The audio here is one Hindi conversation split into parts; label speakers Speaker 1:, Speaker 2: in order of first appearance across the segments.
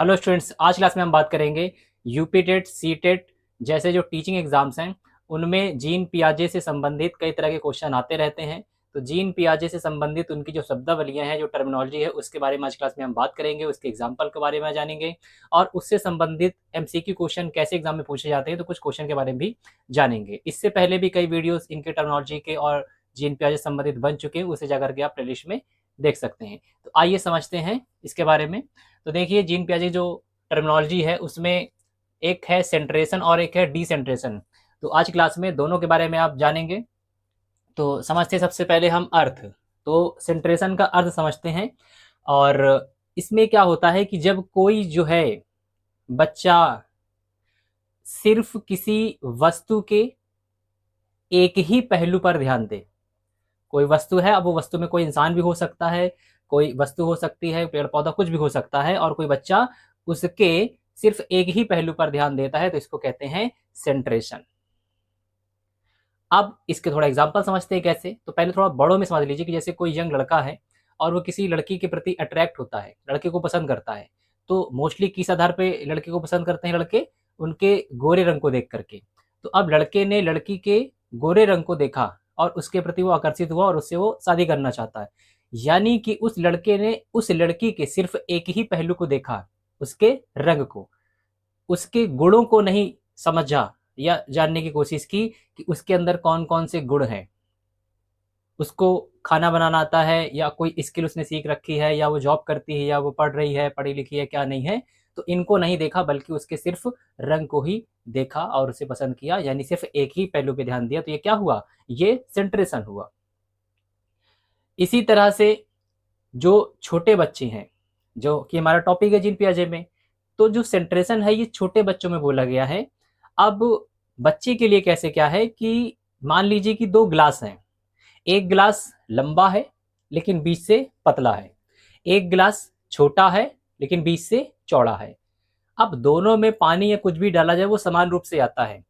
Speaker 1: हेलो स्टूडेंट्स, आज क्लास में हम बात करेंगे यूपी टेट, सी टेट जैसे जो टीचिंग एग्जाम्स हैं उनमें जीन पियाजे से संबंधित कई तरह के क्वेश्चन आते रहते हैं। तो जीन पियाजे से संबंधित उनकी जो शब्दावलियां हैं, जो टर्मिनोलॉजी है, उसके बारे में आज क्लास में हम बात करेंगे, उसके एग्जाम्पल के बारे में जानेंगे और उससे संबंधित एमसीक्यू क्वेश्चन कैसे एग्जाम में पूछे जाते हैं, तो कुछ क्वेश्चन के बारे में भी जानेंगे। इससे पहले भी कई वीडियोस इनके टर्मिनोलॉजी के और जीन पियाजे से संबंधित बन चुके हैं, उसे जाकर के आप प्लेलिस्ट में देख सकते हैं। तो आइए समझते हैं इसके बारे में। तो देखिए, जीन पियाजे जो टर्मिनोलॉजी है उसमें एक है सेंट्रेशन और एक है डिसेंट्रेशन। तो आज क्लास में दोनों के बारे में आप जानेंगे। तो समझते हैं सबसे पहले हम अर्थ। तो सेंट्रेशन का अर्थ समझते हैं। और इसमें क्या होता है कि जब कोई जो है बच्चा सिर्फ किसी वस्तु के एक ही पहलू पर ध्यान दे। कोई वस्तु है, अब वो वस्तु में कोई इंसान भी हो सकता है, कोई वस्तु हो सकती है, पेड़ पौधा कुछ भी हो सकता है, और कोई बच्चा उसके सिर्फ एक ही पहलू पर ध्यान देता है, तो इसको कहते हैं सेंट्रेशन। अब इसके थोड़ा एग्जांपल समझते हैं कैसे। तो पहले थोड़ा बड़ों में समझ लीजिए कि जैसे कोई यंग लड़का है और वो किसी लड़की के प्रति अट्रैक्ट होता है, लड़के को पसंद करता है। तो मोस्टली किस आधार पे लड़के को पसंद करते हैं लड़के? उनके गोरे रंग को देख करके। तो अब लड़के ने लड़की के गोरे रंग को देखा और उसके प्रति वो आकर्षित हुआ और उससे वो शादी करना चाहता है। यानी कि उस लड़के ने उस लड़की के सिर्फ एक ही पहलू को देखा, उसके रंग को, उसके गुणों को नहीं समझा या जानने की कोशिश की कि उसके अंदर कौन कौन से गुण हैं। उसको खाना बनाना आता है या कोई स्किल उसने सीख रखी है, या वो जॉब करती है, या वो पढ़ रही है, पढ़ी लिखी है, क्या नहीं है। तो इनको नहीं देखा, बल्कि उसके सिर्फ रंग को ही देखा और उसे पसंद किया, यानी सिर्फ एक ही पहलू पे ध्यान दिया। तो ये क्या हुआ? ये सेंट्रेशन हुआ। इसी तरह से जो छोटे बच्चे हैं, जो कि हमारा टॉपिक है जीन पियाजे में, तो जो सेंट्रेशन है ये छोटे बच्चों में बोला गया है। अब बच्चे के लिए कैसे क्या है कि मान लीजिए कि दो ग्लास हैं। एक ग्लास लंबा है लेकिन बीच से पतला है, एक ग्लास छोटा है लेकिन बीच से चौड़ा है। अब दोनों में पानी या कुछ भी डाला जाए वो समान रूप से आता है।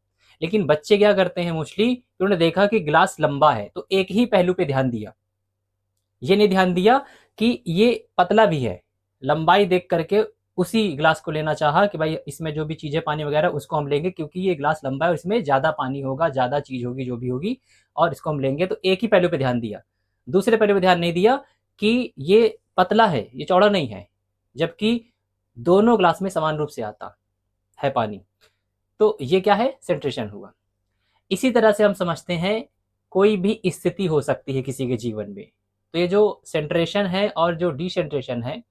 Speaker 1: लेकिन बच्चे क्या करते हैं मोस्टली, उन्होंने देखा कि ग्लास लंबा है तो एक ही पहलू पे ध्यान दिया, ये नहीं ध्यान दिया कि ये पतला भी है। लंबाई देख करके उसी ग्लास को लेना चाहा कि भाई इसमें जो भी चीज़ें पानी वगैरह उसको हम लेंगे, क्योंकि ये ग्लास लंबा है और इसमें ज़्यादा पानी होगा, ज़्यादा चीज़ होगी जो भी होगी, और इसको हम लेंगे। तो एक ही पहलू पे ध्यान दिया, दूसरे पहलू पे ध्यान नहीं दिया कि ये पतला है, ये चौड़ा नहीं है, जबकि दोनों ग्लास में समान रूप से आता है पानी। तो ये क्या है? सेंट्रेशन हुआ। इसी तरह से हम समझते हैं कोई भी स्थिति हो सकती है किसी के जीवन में। तो ये जो सेंट्रेशन है और जो डिसेंट्रेशन है,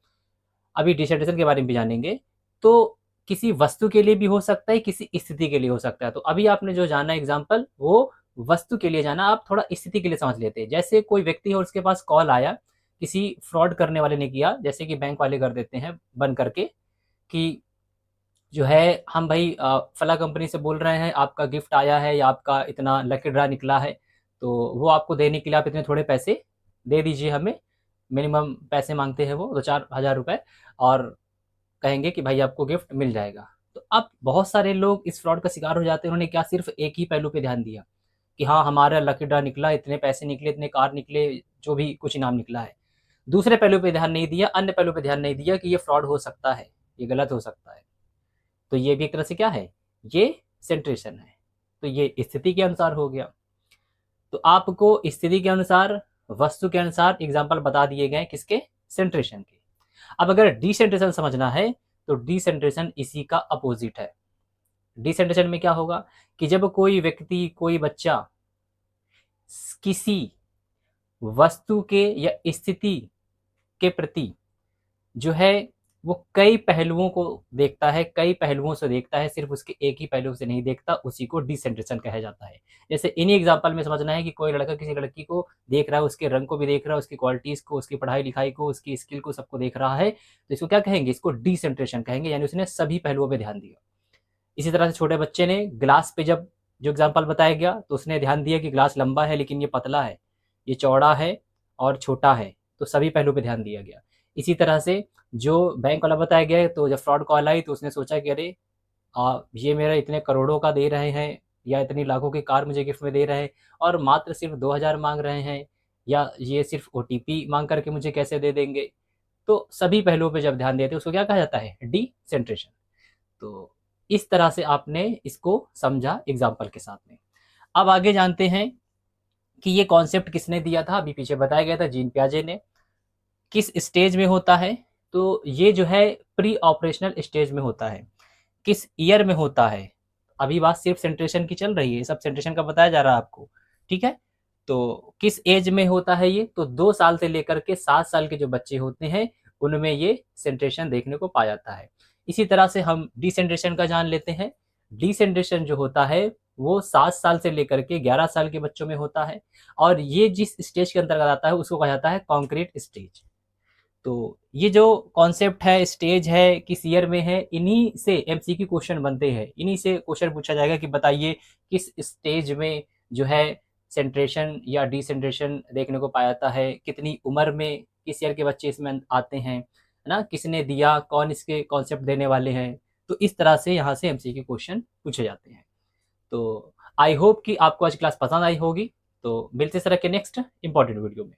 Speaker 1: अभी डिसेंट्रेशन के बारे में भी जानेंगे। तो किसी वस्तु के लिए भी हो सकता है, किसी स्थिति के लिए हो सकता है। तो अभी आपने जो जाना एग्जाम्पल, वो वस्तु के लिए जाना, आप थोड़ा स्थिति के लिए समझ लेते हैं। जैसे कोई व्यक्ति है और उसके पास कॉल आया, किसी फ्रॉड करने वाले ने किया, जैसे कि बैंक वाले कर देते हैं बन करके, कि जो है हम भाई फला कंपनी से बोल रहे हैं, आपका गिफ्ट आया है या आपका इतना लकी ड्रा निकला है, तो वो आपको देने के लिए आप इतने थोड़े पैसे दे दीजिए हमें। मिनिमम पैसे मांगते हैं वो 2-4 हज़ार रुपए, और कहेंगे कि भाई आपको गिफ्ट मिल जाएगा। तो अब बहुत सारे लोग इस फ्रॉड का शिकार हो जाते हैं। उन्होंने क्या, सिर्फ एक ही पहलू पे ध्यान दिया कि हाँ हमारा लकी ड्रा निकला, इतने पैसे निकले, इतने कार निकले, जो भी कुछ इनाम निकला है। दूसरे पहलू पे ध्यान नहीं दिया, अन्य पहलू पे ध्यान नहीं दिया कि ये फ्रॉड हो सकता है, ये गलत हो सकता है। तो ये भी एक तरह से क्या है? ये सेंट्रेशन है। तो ये स्थिति के अनुसार हो गया। तो आपको स्थिति के अनुसार, वस्तु के अनुसार एग्जाम्पल बता दिए गए किसके? सेंट्रेशन के। अब अगर डिसेंट्रेशन समझना है, तो डिसेंट्रेशन इसी का अपोजिट है। डिसेंट्रेशन में क्या होगा कि जब कोई व्यक्ति, कोई बच्चा किसी वस्तु के या स्थिति के प्रति जो है वो कई पहलुओं को देखता है, कई पहलुओं से देखता है, सिर्फ उसके एक ही पहलू से नहीं देखता, उसी को डिसेंट्रेशन कहा जाता है। जैसे इन्हीं एग्जाम्पल में समझना है कि कोई लड़का किसी लड़की को देख रहा है, उसके रंग को भी देख रहा है, उसकी क्वालिटीज को, उसकी पढ़ाई लिखाई को, उसकी स्किल को, सबको देख रहा है, तो इसको क्या कहेंगे? इसको डिसेंट्रेशन कहेंगे, यानी उसने सभी पहलुओं पर ध्यान दिया। इसी तरह से छोटे बच्चे ने ग्लास पे, जब जो एग्जाम्पल बताया गया, तो उसने ध्यान दिया कि ग्लास लंबा है लेकिन ये पतला है, ये चौड़ा है और छोटा है, तो सभी पहलू पे ध्यान दिया गया। इसी तरह से जो बैंक वाला बताया गया, तो जब फ्रॉड कॉल आई तो उसने सोचा कि अरे ये मेरा इतने करोड़ों का दे रहे हैं, या इतनी लाखों की कार मुझे गिफ्ट में दे रहे हैं, और मात्र सिर्फ 2,000 मांग रहे हैं, या ये सिर्फ ओटीपी मांग करके मुझे कैसे दे देंगे। तो सभी पहलुओं पे जब ध्यान देते हैं उसको क्या कहा जाता है, डिसेंट्रेशन। तो इस तरह से आपने इसको समझा एग्जाम्पल के साथ में। अब आगे जानते हैं कि ये कॉन्सेप्ट किसने दिया था, अभी पीछे बताया गया था जीन पियाजे ने। किस स्टेज में होता है, तो ये जो है प्री ऑपरेशनल स्टेज में होता है। किस ईयर में होता है, अभी बात सिर्फ सेंट्रेशन की चल रही है, सब सेंट्रेशन का बताया जा रहा है आपको, ठीक है। तो किस एज में होता है ये, तो 2 साल से लेकर के 7 साल के जो बच्चे होते हैं उनमें ये सेंट्रेशन देखने को पाया जाता है। इसी तरह से हम डिसेंट्रेशन का जान लेते हैं। डिसेंट्रेशन जो होता है वो 7 साल से लेकर के 11 साल के बच्चों में होता है, और ये जिस स्टेज के अंतर्गत आता है उसको कहा जाता है कॉन्क्रीट स्टेज। तो ये जो कॉन्सेप्ट है, स्टेज है, किस ईयर में है, इन्हीं से एमसीक्यू क्वेश्चन बनते हैं। इन्हीं से क्वेश्चन पूछा जाएगा कि बताइए किस स्टेज में जो है सेंट्रेशन या डिसेंट्रेशन देखने को पाया जाता है, कितनी उम्र में, किस ईयर के बच्चे इसमें आते हैं, है ना, किसने दिया, कौन इसके कॉन्सेप्ट देने वाले हैं। तो इस तरह से यहाँ से एमसीक्यू क्वेश्चन पूछे जाते हैं। तो आई होप कि आपको आज क्लास पसंद आई होगी। तो मिलते इस तरह के नेक्स्ट इंपॉर्टेंट वीडियो में।